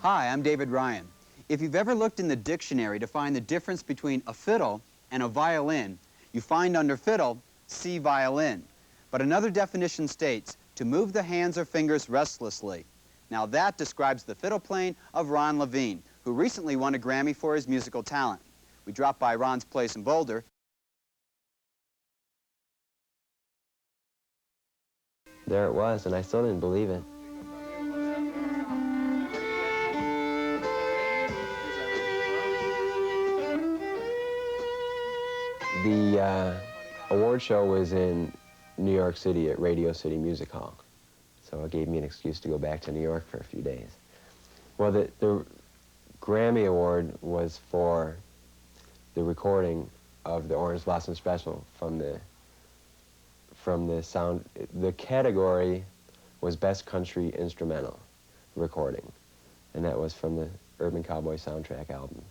Hi, I'm David Ryan. If you've ever looked in the dictionary to find the difference between a fiddle and a violin, you find under fiddle, see violin. But another definition states, to move the hands or fingers restlessly. Now that describes the fiddle playing of Ron Levine, who recently won a Grammy for his musical talent. We dropped by Ron's place in Boulder. There it was, and I still didn't believe it. The award show was in New York City at Radio City Music Hall. So it gave me an excuse to go back to New York for a few days. Well, the Grammy Award was for the recording of the Orange Blossom Special from the sound. The category was Best Country Instrumental Recording, and that was from the Urban Cowboy Soundtrack Album.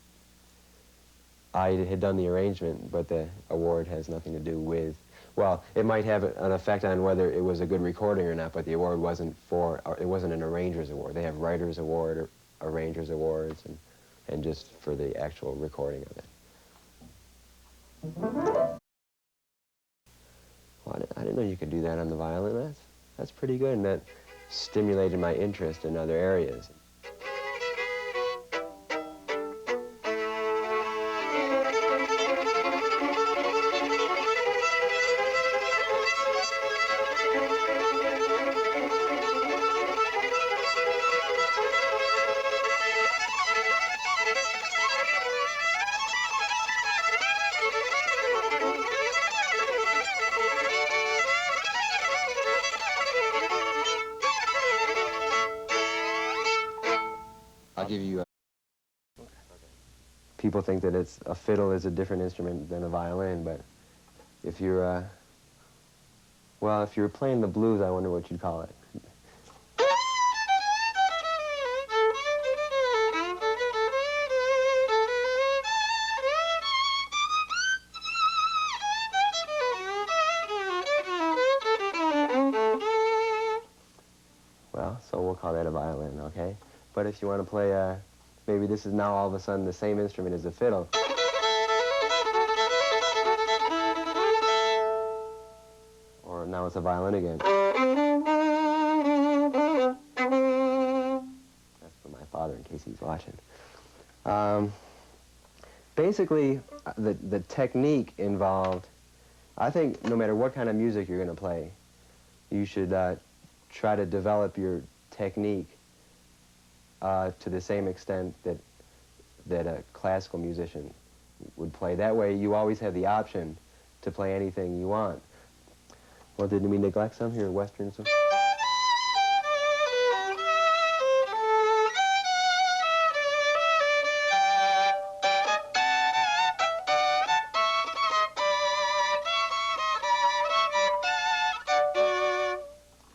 I had done the arrangement, but the award has nothing to do with, well, it might have an effect on whether it was a good recording or not, but the award wasn't for, it wasn't an arranger's award. They have writer's award, or arranger's awards, and just for the actual recording of it. Well, I didn't know you could do that on the violin. That's pretty good, and that stimulated my interest in other areas. I'll give you people think that a fiddle is a different instrument than a violin, but if you're, well, if you're playing the blues, I wonder what you'd call it. Well, so we'll call that a violin, okay? But if you want to play, maybe this is now all of a sudden the same instrument as the fiddle. Or now it's a violin again. That's for my father in case he's watching. Basically, the technique involved, I think no matter what kind of music you're going to play, you should try to develop your technique to the same extent that a classical musician would play. That way you always have the option to play anything you want. Well, didn't we neglect some here, Western? Some?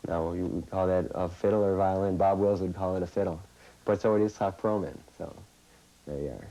No, you would call that a fiddle or violin. Bob Wills would call it a fiddle. But so it is Hock Proman, so there you are.